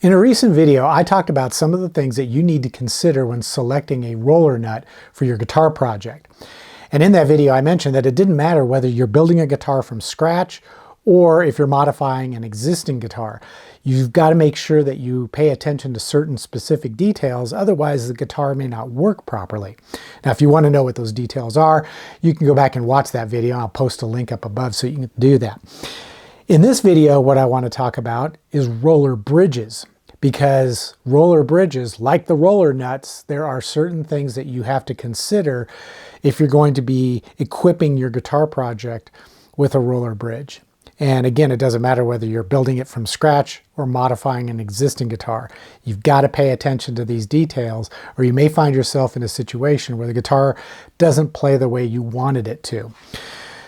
In a recent video, I talked about some of the things that you need to consider when selecting a roller nut for your guitar project. And in that video, I mentioned that it didn't matter whether you're building a guitar from scratch or if you're modifying an existing guitar. You've got to make sure that you pay attention to certain specific details, otherwise the guitar may not work properly. Now, if you want to know what those details are, you can go back and watch that video. I'll post a link up above so you can do that. In this video, what I want to talk about is roller bridges, because roller bridges, like the roller nuts, there are certain things that you have to consider if you're going to be equipping your guitar project with a roller bridge. And again, it doesn't matter whether you're building it from scratch or modifying an existing guitar. You've got to pay attention to these details, or you may find yourself in a situation where the guitar doesn't play the way you wanted it to.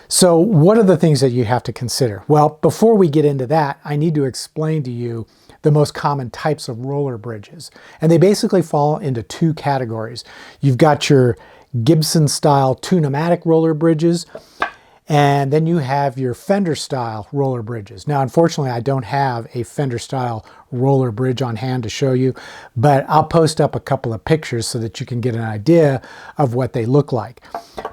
So what are the things that you have to consider? Well, before we get into that, I need to explain to you the most common types of roller bridges. And they basically fall into two categories. You've got your Gibson style tune-o-matic roller bridges, and then you have your Fender style roller bridges. Now, unfortunately, I don't have a Fender style roller bridge on hand to show you, but I'll post up a couple of pictures so that you can get an idea of what they look like.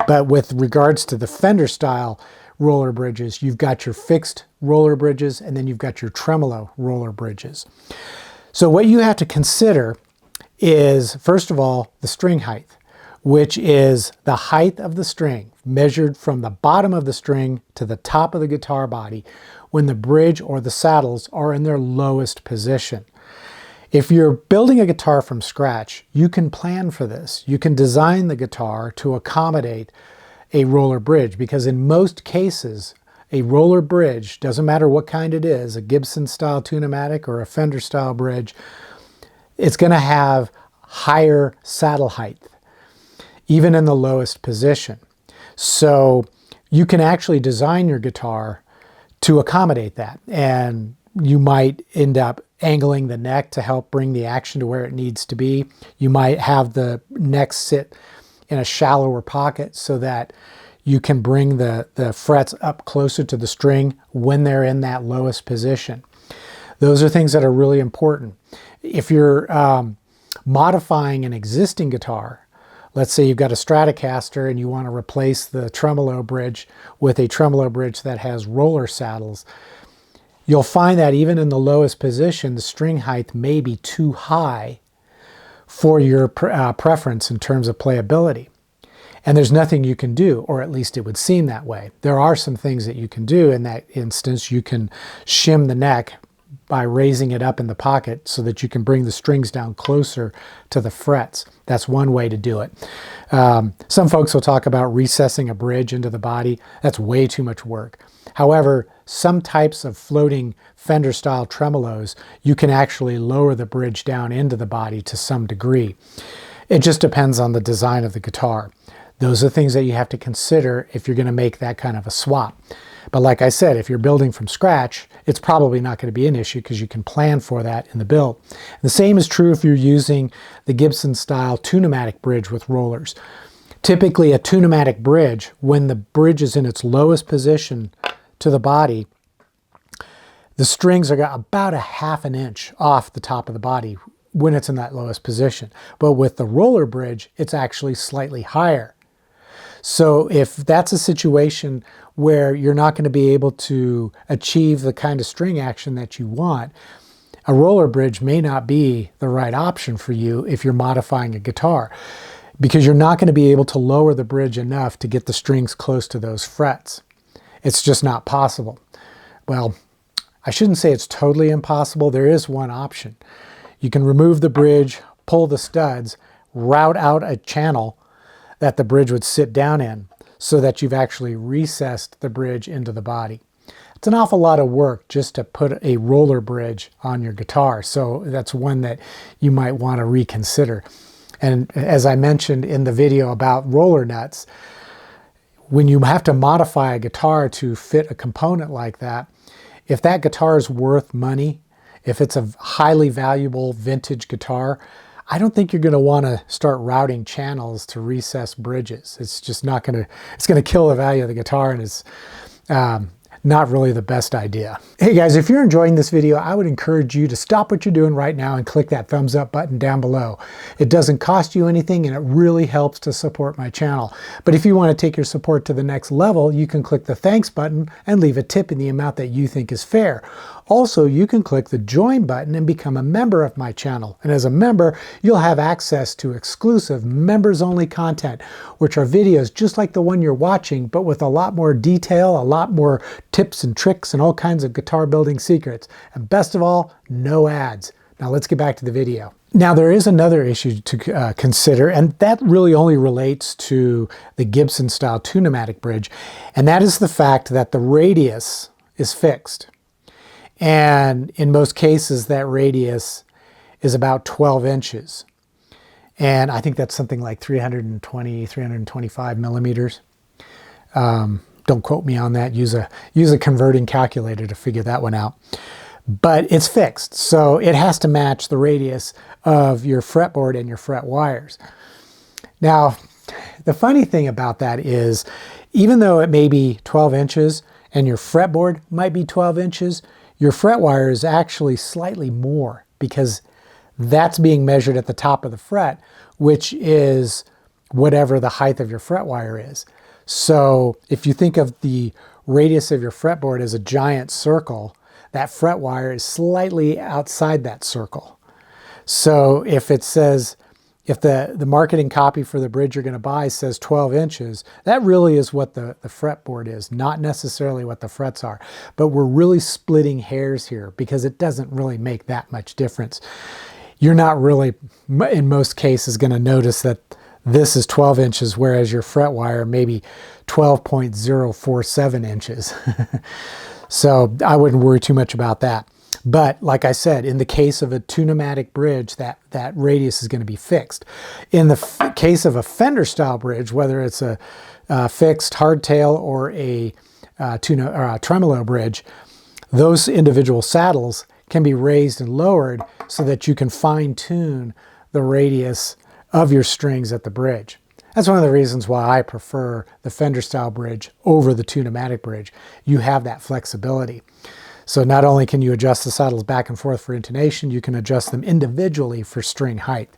But with regards to the Fender style roller bridges, you've got your fixed roller bridges, and then you've got your tremolo roller bridges. So what you have to consider is, first of all, the string height, which is the height of the string measured from the bottom of the string to the top of the guitar body when the bridge or the saddles are in their lowest position. If you're building a guitar from scratch, you can plan for this. You can design the guitar to accommodate a roller bridge, because in most cases, a roller bridge, doesn't matter what kind it is, a Gibson style tune-o-matic or a Fender style bridge, it's going to have higher saddle height, even in the lowest position. So you can actually design your guitar to accommodate that. And you might end up angling the neck to help bring the action to where it needs to be. You might have the neck sit in a shallower pocket so that you can bring the frets up closer to the string when they're in that lowest position. Those are things that are really important. If you're modifying an existing guitar, let's say you've got a Stratocaster and you want to replace the tremolo bridge with a tremolo bridge that has roller saddles, you'll find that even in the lowest position, the string height may be too high for your preference in terms of playability. And there's nothing you can do, or at least it would seem that way. There are some things that you can do. In that instance, you can shim the neck by raising it up in the pocket so that you can bring the strings down closer to the frets. That's one way to do it. Some folks will talk about recessing a bridge into the body. That's way too much work. However, some types of floating Fender style tremolos, you can actually lower the bridge down into the body to some degree. It just depends on the design of the guitar. Those are things that you have to consider if you're going to make that kind of a swap. But like I said, if you're building from scratch, it's probably not going to be an issue because you can plan for that in the build. And the same is true if you're using the Gibson style tune-o-matic bridge with rollers. Typically a tune-o-matic bridge, when the bridge is in its lowest position to the body, the strings are about a ½ an inch off the top of the body when it's in that lowest position. But with the roller bridge, it's actually slightly higher. So if that's a situation where you're not going to be able to achieve the kind of string action that you want, a roller bridge may not be the right option for you if you're modifying a guitar, because you're not going to be able to lower the bridge enough to get the strings close to those frets. It's just not possible. Well, I shouldn't say it's totally impossible. There is one option. You can remove the bridge, pull the studs, route out a channel that the bridge would sit down in so that you've actually recessed the bridge into the body. It's an awful lot of work just to put a roller bridge on your guitar, so that's one that you might want to reconsider. And as I mentioned in the video about roller nuts, when you have to modify a guitar to fit a component like that, if that guitar is worth money, if it's a highly valuable vintage guitar, I don't think you're going to want to start routing channels to recess bridges. It's just not going to, it's going to kill the value of the guitar, and it's, not really the best idea. Hey guys, if you're enjoying this video, I would encourage you to stop what you're doing right now and click that thumbs up button down below. It doesn't cost you anything and it really helps to support my channel. But if you want to take your support to the next level, you can click the thanks button and leave a tip in the amount that you think is fair. Also, you can click the join button and become a member of my channel. And as a member, you'll have access to exclusive members-only content, which are videos just like the one you're watching, but with a lot more detail, a lot more tips and tricks, and all kinds of guitar building secrets. And best of all, no ads. Now let's get back to the video. Now there is another issue to consider, and that really only relates to the Gibson style tune-o-matic bridge, and that is the fact that the radius is fixed. And in most cases, that radius is about 12 inches. And I think that's something like 320, 325 millimeters. Don't quote me on that. Use a converting calculator to figure that one out. But it's fixed, so it has to match the radius of your fretboard and your fret wires. Now, the funny thing about that is, even though it may be 12 inches and your fretboard might be 12 inches, your fret wire is actually slightly more because that's being measured at the top of the fret, which is whatever the height of your fret wire is. So if you think of the radius of your fretboard as a giant circle, that fret wire is slightly outside that circle. So if it says, if the marketing copy for the bridge you're going to buy says 12 inches, that really is what the fretboard is, not necessarily what the frets are. But we're really splitting hairs here because it doesn't really make that much difference. You're not really, in most cases, going to notice that this is 12 inches, whereas your fret wire may be 12.047 inches. So I wouldn't worry too much about that. But like I said, in the case of a tune-o-matic bridge, that radius is going to be fixed. In the case of a Fender style bridge, whether it's a fixed hardtail or a tremolo bridge, those individual saddles can be raised and lowered so that you can fine-tune the radius of your strings at the bridge. That's one of the reasons why I prefer the Fender style bridge over the tune-o-matic bridge. You have that flexibility. So not only can you adjust the saddles back and forth for intonation, you can adjust them individually for string height.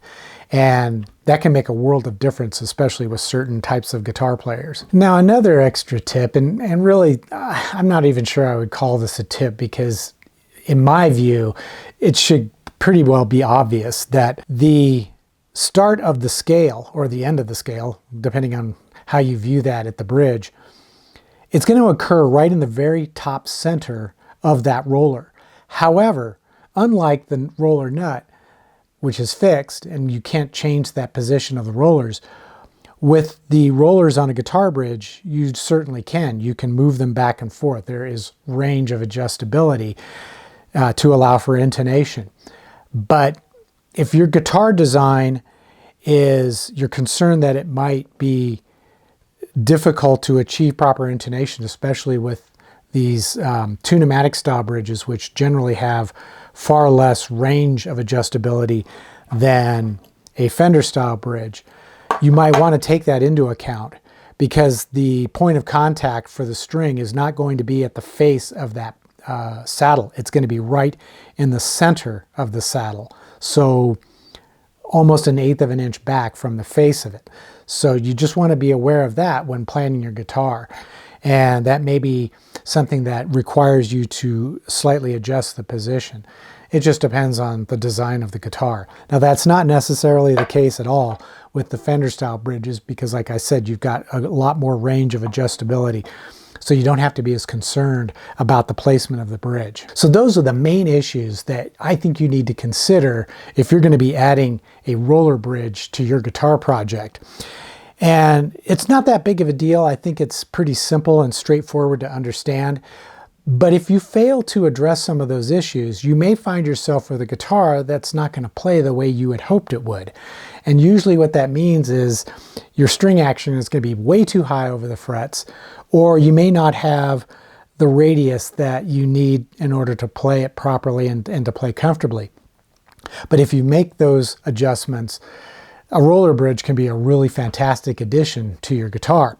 And that can make a world of difference, especially with certain types of guitar players. Now another extra tip, and really I'm not even sure I would call this a tip because in my view, it should pretty well be obvious that the start of the scale or the end of the scale, depending on how you view that at the bridge, it's going to occur right in the very top center of that roller. However, unlike the roller nut, which is fixed and you can't change that position of the rollers, with the rollers on a guitar bridge, you certainly can. You can move them back and forth. There is range of adjustability to allow for intonation. But if your guitar design is, you're concerned that it might be difficult to achieve proper intonation, especially with these tune-o-matic style bridges, which generally have far less range of adjustability than a Fender style bridge, you might want to take that into account because the point of contact for the string is not going to be at the face of that saddle. It's going to be right in the center of the saddle. So almost 1/8 of an inch back from the face of it. So you just want to be aware of that when planning your guitar. And that may be something that requires you to slightly adjust the position. It just depends on the design of the guitar. Now that's not necessarily the case at all with the Fender style bridges because like I said, you've got a lot more range of adjustability. So you don't have to be as concerned about the placement of the bridge. So those are the main issues that I think you need to consider if you're going to be adding a roller bridge to your guitar project. And it's not that big of a deal. I think it's pretty simple and straightforward to understand. But if you fail to address some of those issues, you may find yourself with a guitar that's not going to play the way you had hoped it would. And usually what that means is your string action is going to be way too high over the frets, or you may not have the radius that you need in order to play it properly and to play comfortably. But if you make those adjustments, a roller bridge can be a really fantastic addition to your guitar.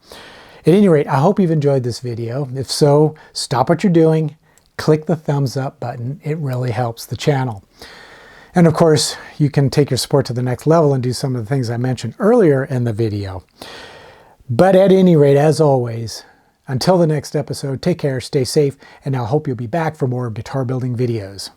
At any rate, I hope you've enjoyed this video. If so, stop what you're doing, click the thumbs up button. It really helps the channel. And of course, you can take your support to the next level and do some of the things I mentioned earlier in the video. But at any rate, as always, until the next episode, take care, stay safe, and I hope you'll be back for more guitar building videos.